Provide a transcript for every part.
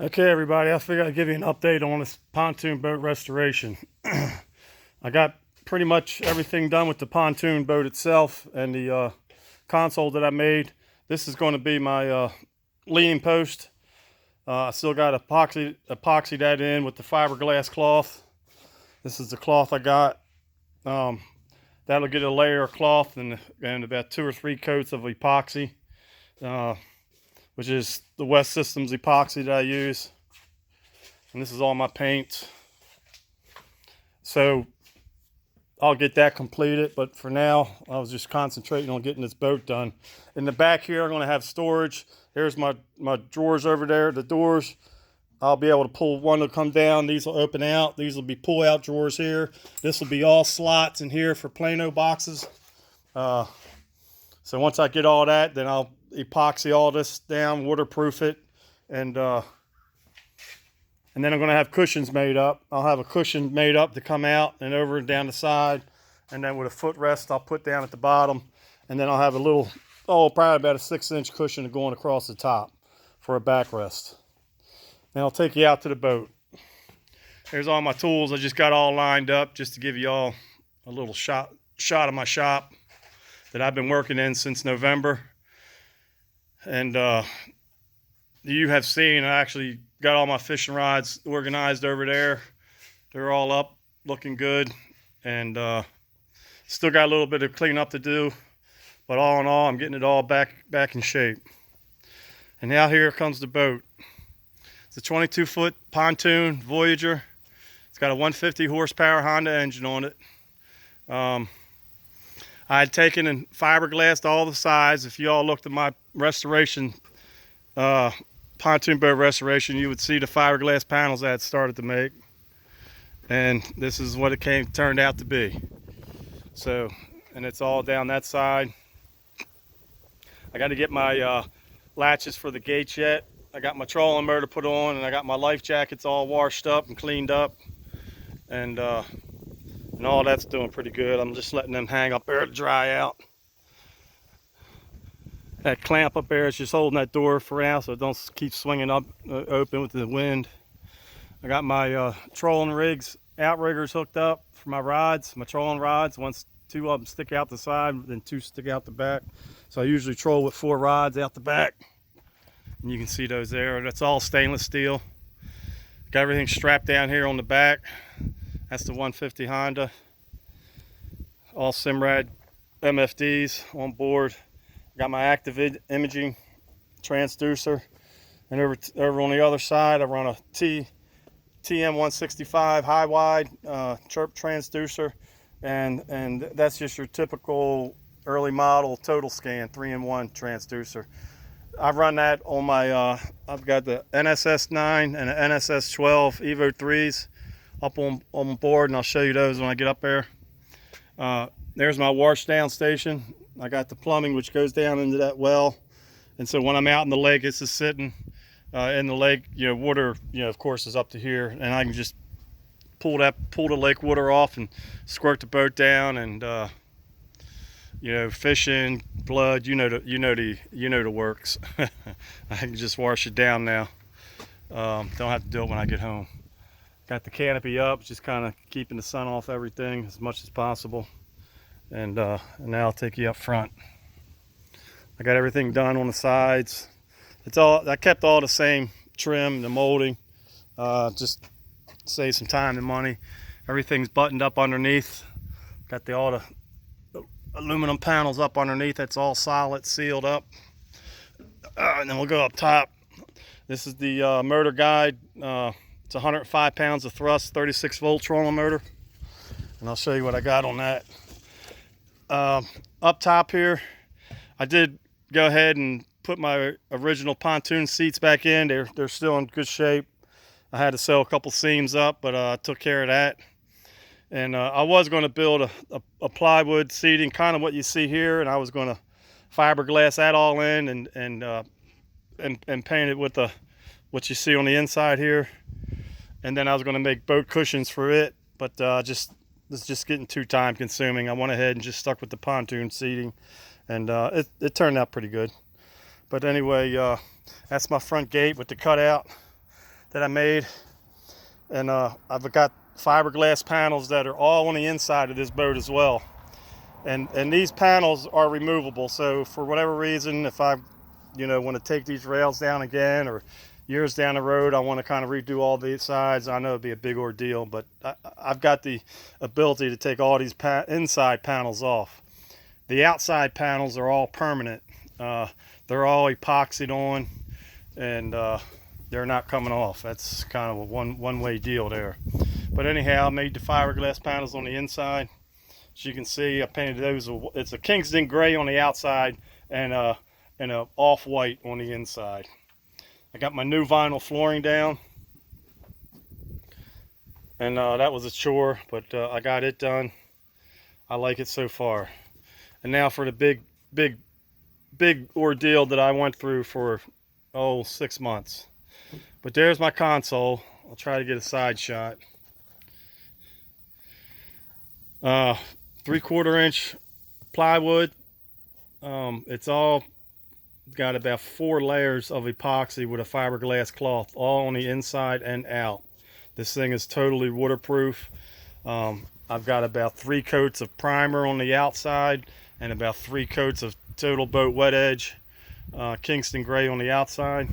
Okay, everybody, I figured I'd give you an update on this pontoon boat restoration. I got pretty much everything done with the pontoon boat itself and the console that I made. This is going to be my leaning post. I still got epoxy that in with the fiberglass cloth. This is the cloth I got. That'll get a layer of cloth and about 2 or 3 coats of epoxy, uh, which is the West Systems epoxy that I use. And this is all my paint. So I'll get that completed, but for now I was just concentrating on getting this boat done. In the back here I'm going to have storage. Here's my drawers over there, the doors. I'll be able to pull one to come down. These will open out. These will be pull out drawers here. This will be all slots in here for Plano boxes. So once I get all that, then I'll epoxy all this down, waterproof it, and then I'm going to have cushions made up. I'll have a cushion made up to come out and over and down the side. And then with a footrest I'll put down at the bottom. And then I'll have a little, probably about a 6-inch cushion going across the top for a backrest. Then I'll take you out to the boat. Here's all my tools. I just got all lined up just to give you all a little shot of my shop that I've been working in since November. And you have seen, I actually got all my fishing rods organized over there. They're all up, looking good, and still got a little bit of cleanup to do, but all in all, I'm getting it all back in shape. And now here comes the boat. It's a 22-foot pontoon Voyager. It's got a 150 horsepower Honda engine on it. I had taken and fiberglassed all the sides. If you all looked at my restoration, pontoon boat restoration, you would see the fiberglass panels I had started to make, and this is what it turned out to be. So, and it's all down that side. I got to get my latches for the gates yet. I got my trolling motor put on, and I got my life jackets all washed up and cleaned up, and all that's doing pretty good. I'm just letting them hang up there to dry out. That clamp up there is just holding that door for now so it don't keep swinging up open with the wind. I got my trolling rigs, outriggers hooked up for my rods, my trolling rods. Two of them stick out the side, then 2 stick out the back. So I usually troll with 4 rods out the back. And you can see those there. That's all stainless steel. Got everything strapped down here on the back. That's the 150 Honda. All Simrad MFDs on board. Got my active imaging transducer, and over on the other side I run a TM165 high wide chirp transducer, and that's just your typical early model total scan 3-in-1 transducer. I've run that on my I've got the NSS9 and the NSS12 Evo 3s up on board, and I'll show you those when I get up there. There's my wash down station. I got the plumbing which goes down into that well, and so when I'm out in the lake, it's just sitting in the lake. Water, of course, is up to here, and I can just pull the lake water off and squirt the boat down, and fishing, blood, the works. I can just wash it down now. Don't have to do it when I get home. Got the canopy up, just kind of keeping the sun off everything as much as possible. And now I'll take you up front. I got everything done on the sides. I kept all the same trim, the molding, just save some time and money. Everything's buttoned up underneath. Got all the aluminum panels up underneath. That's all solid, sealed up. And then we'll go up top. This is the motor guide. It's 105 pounds of thrust, 36 volt trolling motor. And I'll show you what I got on that. Up top here, I did go ahead and put my original pontoon seats back in. They're still in good shape. I had to sew a couple seams up, but I took care of that. And I was going to build a plywood seating, kind of what you see here, and I was going to fiberglass that all in and paint it with what you see on the inside here. And then I was going to make boat cushions for it, but it's just getting too time consuming. I went ahead and just stuck with the pontoon seating, and it turned out pretty good. But anyway, that's my front gate with the cutout. that I made. And I've got fiberglass panels that are all on the inside of this boat as well. And these panels are removable. So for whatever reason, if I want to take these rails down again, or years down the road I want to kind of redo all these sides, I know it'd be a big ordeal, but I've got the ability to take all these inside panels off. The outside panels are all permanent. They're all epoxied on, and they're not coming off. That's kind of a one-way deal there. But anyhow, I made the fiberglass panels on the inside. As you can see, I painted those. It's a Kingston gray on the outside and a off-white on the inside. I got my new vinyl flooring down, and that was a chore, but I got it done. I like it so far. And now for the big ordeal that I went through for 6 months. But there's my console. I'll try to get a side shot. 3/4 inch plywood. It's all got about 4 layers of epoxy with a fiberglass cloth, all on the inside and out. This thing is totally waterproof. I've got about 3 coats of primer on the outside and about 3 coats of Total Boat Wet Edge Kingston gray on the outside.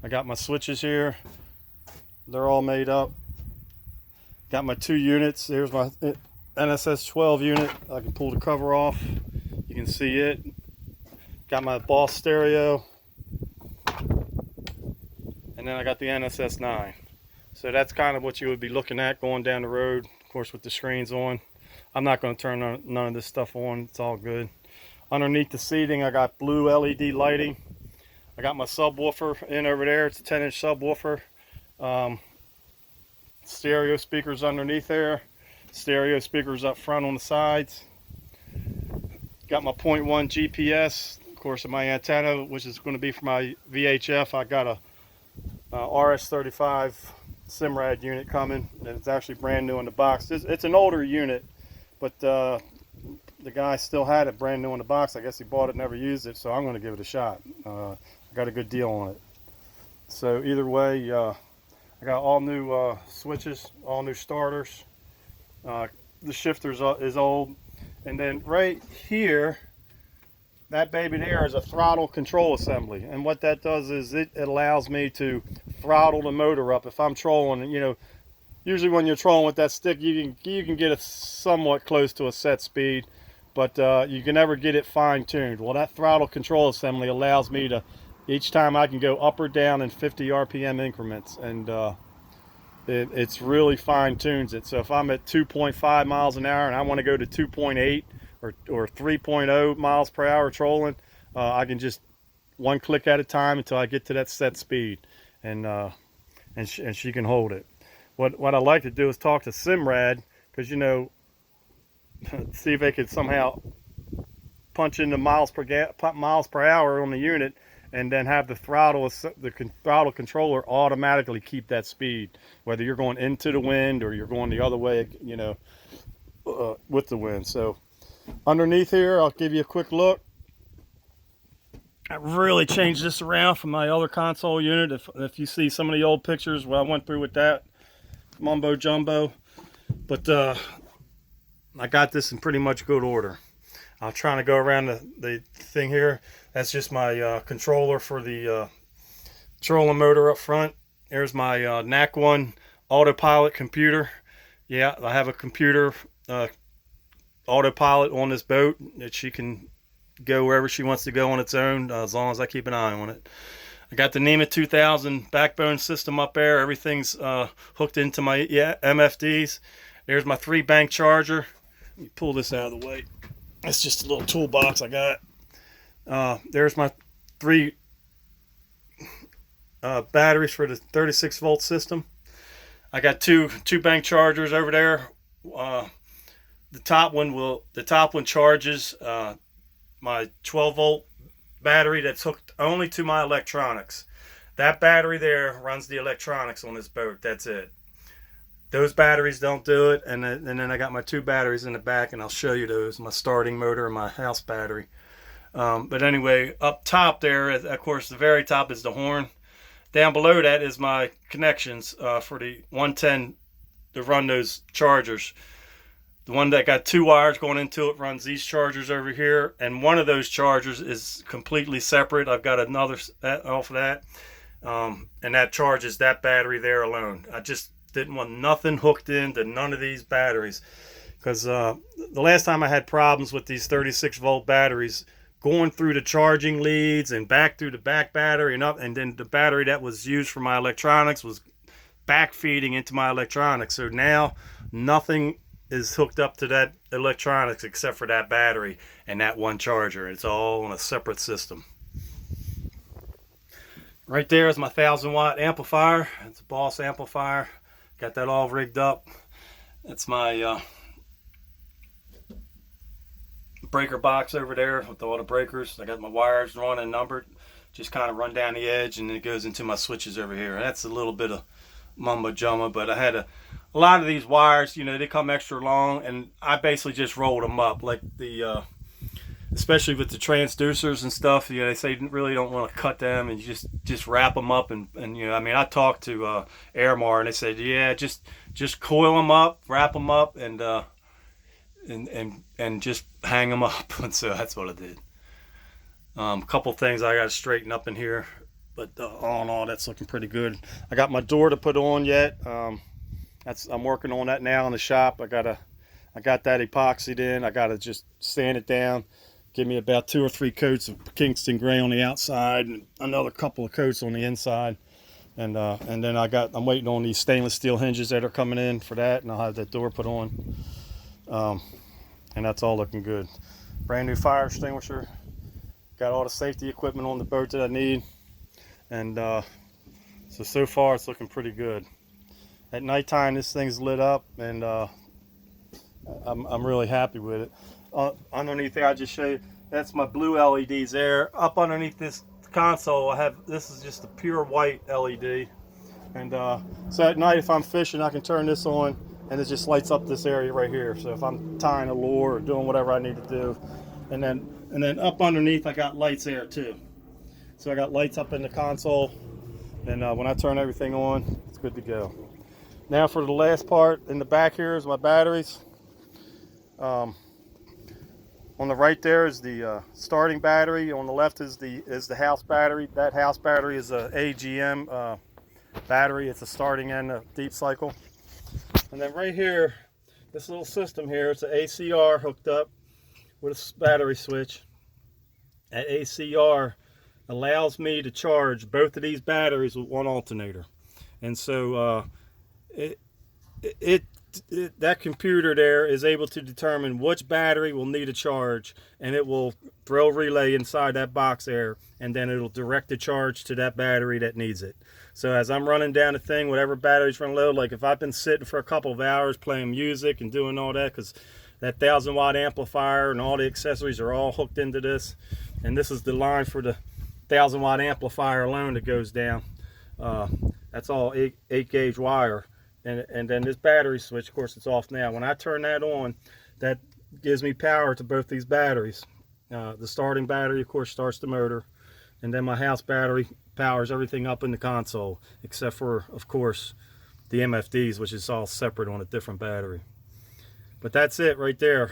I got my switches here. They're all made up. Got my 2 units. There's my NSS 12 unit. I can pull the cover off. You can see it. Got my Boss stereo. And then I got the NSS 9. So that's kind of what you would be looking at going down the road, of course, with the screens on. I'm not going to turn none of this stuff on. It's all good. Underneath the seating, I got blue LED lighting. I got my subwoofer in over there. It's a 10-inch subwoofer. Stereo speakers underneath there. Stereo speakers up front on the sides. Got my 0.1 GPS, of course, my antenna, which is going to be for my VHF. I got a RS35 Simrad unit coming, and it's actually brand new in the box. It's an older unit, but the guy still had it brand new in the box. I guess he bought it, never used it, so I'm going to give it a shot. I got a good deal on it. So either way, I got all new switches, all new starters. The shifter is old, and then right here, that baby there is a throttle control assembly, and what that does is it allows me to throttle the motor up if I'm trolling. Usually when you're trolling with that stick, you can get it somewhat close to a set speed, but you can never get it fine-tuned. Well, that throttle control assembly allows me to, each time I can go up or down in 50 RPM increments, and it's really fine-tunes it. So if I'm at 2.5 miles an hour and I want to go to 2.8 or 3.0 miles per hour trolling, I can just one click at a time until I get to that set speed, and she can hold it. What I like to do is talk to Simrad, because see if they could somehow punch in the miles per hour on the unit, and then have the throttle controller automatically keep that speed, whether you're going into the wind or you're going the other way, with the wind. So underneath here, I'll give you a quick look. I really changed this around from my other console unit. If you see some of the old pictures, what I went through with that mumbo jumbo, but I got this in pretty much good order. I'm trying to go around the thing here. That's just my controller for the trolling motor up front. There's my NAC1 autopilot computer. Yeah, I have a computer autopilot on this boat that she can go wherever she wants to go on its own, as long as I keep an eye on it. I got the NEMA 2000 backbone system up there. Everything's hooked into my MFDs. There's my 3-bank charger. Let me pull this out of the way. That's just a little toolbox I got. There's my 3 batteries for the 36 volt system. I got two bank chargers over there. The top one charges my 12 volt battery that's hooked only to my electronics. That battery there runs the electronics on this boat. That's it. Those batteries don't do it, and then I got my 2 batteries in the back, and I'll show you those, my starting motor and my house battery. But anyway, up top there, of course, the very top is the horn. down below that is my connections for the 110 to run those chargers. The one that got 2 wires going into it runs these chargers over here, and one of those chargers is completely separate. I've got another off of that, and that charges that battery there alone. I just didn't want nothing hooked into none of these batteries, because the last time I had problems with these 36-volt batteries, going through the charging leads and back through the back battery and up, and then the battery that was used for my electronics was back feeding into my electronics. So now nothing is hooked up to that electronics except for that battery and that one charger. It's all on a separate system. Right there is my 1,000-watt amplifier. It's a Boss amplifier. Got that all rigged up. That's my breaker box over there with all the breakers. I got my wires run and numbered. Just kind of run down the edge, and it goes into my switches over here. That's a little bit of mumbo jumbo, but I had a lot of these wires, you know, they come extra long, and I basically just rolled them up, like the especially with the transducers and stuff. You know, they say you really don't want to cut them, and you just wrap them up, and you know, I mean, I talked to Airmar, and they said, yeah, just coil them up, wrap them up, and just hang them up. And so that's what I did. A couple things I got to straighten up in here, but all in all, that's looking pretty good. I got my door to put on yet. I'm working on that now in the shop. I got that epoxied in. I gotta just sand it down, give me about 2 or 3 coats of Kingston gray on the outside and another couple of coats on the inside, and then I'm waiting on these stainless steel hinges that are coming in for that, and I'll have that door put on, and that's all looking good. Brand new fire extinguisher. Got all the safety equipment on the boat that I need, and so far it's looking pretty good. At nighttime, this thing's lit up, and I'm really happy with it. Underneath there, I just show you, that's my blue LEDs there. Up underneath this console, this is just a pure white LED, and so at night, if I'm fishing, I can turn this on, and it just lights up this area right here. So if I'm tying a lure or doing whatever I need to do, and then up underneath, I got lights there too. So I got lights up in the console, and when I turn everything on, it's good to go. Now for the last part, in the back here is my batteries. On the right there is the starting battery. On the left is the house battery. That house battery is a AGM battery. It's a starting and a deep cycle. And then right here, this little system here, it's an ACR hooked up with a battery switch. That ACR allows me to charge both of these batteries with one alternator. And so that computer there is able to determine which battery will need a charge, and it will throw a relay inside that box there, and then it'll direct the charge to that battery that needs it. So as I'm running down the thing, whatever batteries run low, like if I've been sitting for a couple of hours playing music and doing all that, because that 1,000-watt amplifier and all the accessories are all hooked into this, and this is the line for the 1,000-watt amplifier alone that goes down. That's all 8 gauge wire. And then this battery switch, of course, it's off now. When I turn that on, that gives me power to both these batteries. The starting battery, of course, starts the motor. And then my house battery powers everything up in the console, except for, of course, the MFDs, which is all separate on a different battery. But that's it right there.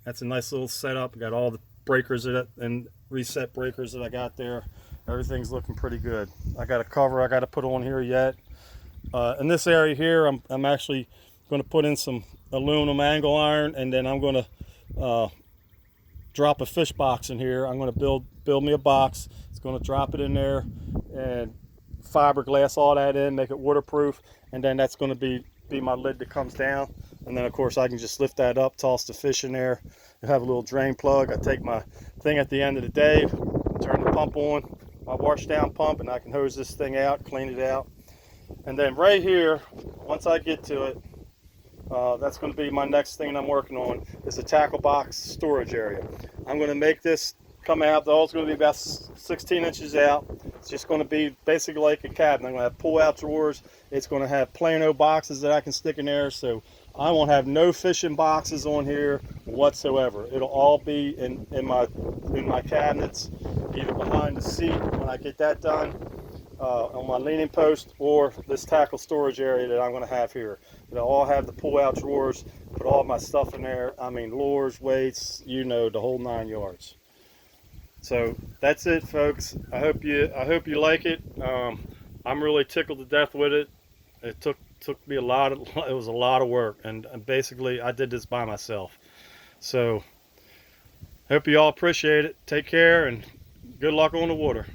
That's a nice little setup. I got all the breakers and reset breakers that I got there. Everything's looking pretty good. I got a cover I got to put on here yet. In this area here, I'm actually going to put in some aluminum angle iron, and then I'm going to drop a fish box in here. I'm going to build me a box. It's going to drop it in there and fiberglass all that in, make it waterproof, and then that's going to be my lid that comes down. And then of course I can just lift that up, toss the fish in there, and have a little drain plug. I take my thing at the end of the day, turn the pump on, my wash down pump, and I can hose this thing out, clean it out. And then right here, once I get to it, that's going to be my next thing I'm working on, is the tackle box storage area. I'm going to make this come out. The hole's going to be about 16 inches out. It's just going to be basically like a cabinet. I'm going to have pull-out drawers. It's going to have plano boxes that I can stick in there, so I won't have no fishing boxes on here whatsoever. It'll all be in my cabinets, either behind the seat when I get that done. on my leaning post or this tackle storage area that I'm going to have here. They'll all have the pull-out drawers. Put all my stuff in there. I mean, lures, weights, you know, the whole 9 yards. So that's it, folks. I hope you like it. I'm really tickled to death with it. It took me it was a lot of work, and basically I did this by myself. So hope you all appreciate it. Take care and good luck on the water.